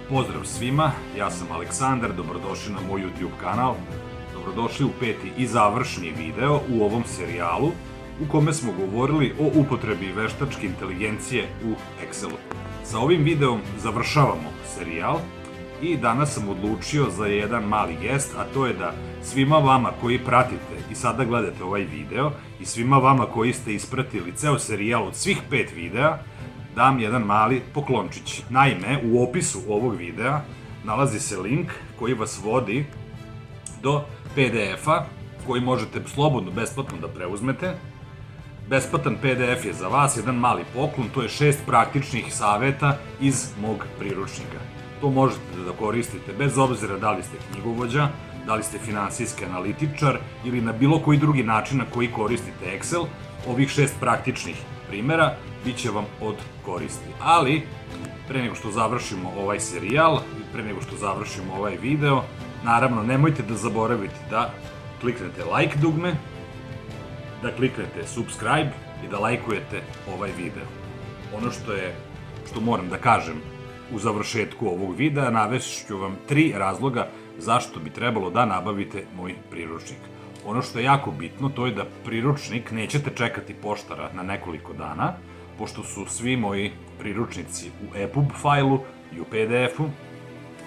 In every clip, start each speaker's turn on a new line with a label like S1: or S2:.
S1: Pozdrav svima, ja sam Aleksandar, dobrodošli na moj YouTube kanal. Dobrodošli u peti i završni video u ovom serijalu u kome smo govorili o upotrebi veštačke inteligencije u Excelu. Sa ovim videom završavamo serijal i danas sam odlučio za jedan mali gest, a to je da svima vama koji pratite i sada gledate ovaj video i svima vama koji ste ispratili ceo serijal od svih 5 videa, dam jedan mali poklončić. Naime, u opisu ovog videa nalazi se link koji vas vodi do PDF-a koji možete slobodno, besplatno da preuzmete. Besplatan PDF je za vas jedan mali poklon, to je 6 praktičnih saveta iz mog priručnika. To možete da koristite bez obzira da li ste knjigovođa, da li ste finansijski analitičar ili na bilo koji drugi način na koji koristite Excel. Ovih 6 praktičnih primera bit će vam od koristi. Ali, pre nego što završimo ovaj serijal, pre nego što završimo ovaj video, naravno nemojte da zaboravite da kliknete like dugme, da kliknete subscribe i da lajkujete ovaj video. Ono što moram da kažem u završetku ovog videa, navešću vam 3 razloga zašto bi trebalo da nabavite moj priručnik. Ono što je jako bitno, to je da priručnik nećete čekati poštara na nekoliko dana, pošto su svi moji priručnici u EPUB fajlu i u PDF-u.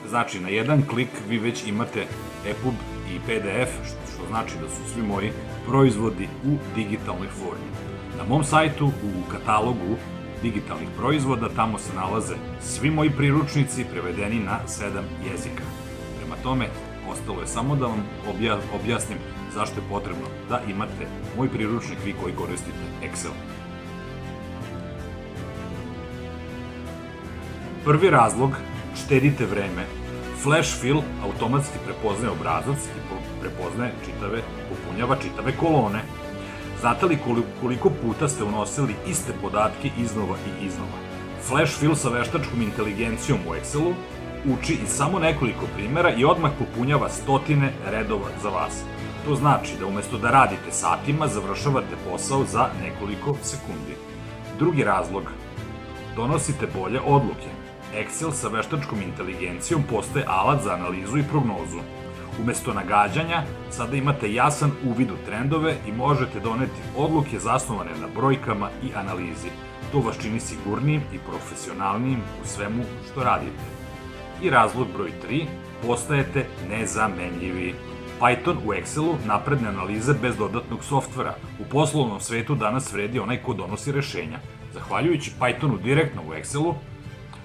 S1: Znači, na jedan klik vi već imate EPUB i PDF, što znači da su svi moji proizvodi u digitalnoj formi. Na mom sajtu, u katalogu digitalnih proizvoda, tamo se nalaze svi moji priručnici prevedeni na 7 jezika. Prema tome, ostalo je samo da vam objasnim zašto je potrebno da imate moj priručnik vi koji koristite Excel. Prvi razlog, štedite vreme. Flash fill automatski prepoznaje obrazac i popunjava čitave kolone. Znate li koliko puta ste unosili iste podatke iznova i iznova? Flash fill sa veštačkom inteligencijom u Excelu uči iz samo nekoliko primera i odmah popunjava stotine redova za vas. To znači da umesto da radite satima, završavate posao za nekoliko sekundi. Drugi razlog, donosite bolje odluke. Excel sa veštačkom inteligencijom postaje alat za analizu i prognozu. Umesto nagađanja, sada imate jasan uvid u trendove i možete doneti odluke zasnovane na brojkama i analizi. To vas čini sigurnijim i profesionalnijim u svemu što radite. I razlog broj 3, postajete nezamenljivi. Python u Excelu napredne analize bez dodatnog softvera. U poslovnom svetu danas vredi onaj ko donosi rešenja. Zahvaljujući Pythonu direktno u Excelu,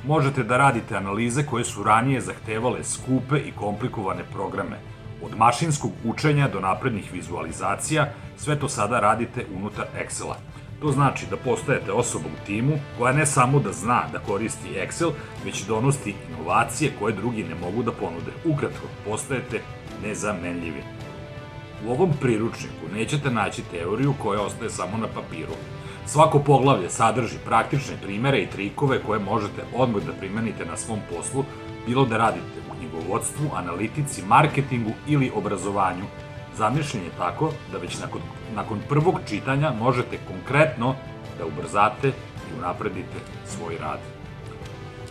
S1: možete da radite analize koje su ranije zahtevale skupe i komplikovane programe. Od mašinskog učenja do naprednih vizualizacija, sve to sada radite unutar Excela. To znači da postajete osoba u timu koja ne samo da zna da koristi Excel, već donosi inovacije koje drugi ne mogu da ponude. Ukratko, postajete nezamenljivi. U ovom priručniku nećete naći teoriju koja ostaje samo na papiru. Svako poglavlje sadrži praktične primere i trikove koje možete odmah da primenite na svom poslu, bilo da radite u knjigovodstvu, analitici, marketingu ili obrazovanju. Zamišljen je tako da već nakon prvog čitanja možete konkretno da ubrzate i unapredite svoj rad.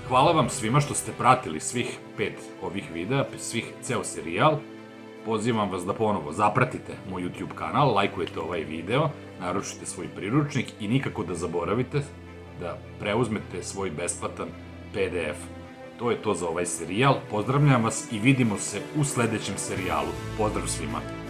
S1: Hvala vam svima što ste pratili svih 5 ovih videa, ceo serijal. Pozivam vas da ponovo zapratite moj YouTube kanal, lajkujete ovaj video, naručite svoj priručnik i nikako da zaboravite da preuzmete svoj besplatan PDF. To je to za ovaj serijal. Pozdravljam vas i vidimo se u sledećem serijalu. Pozdrav svima!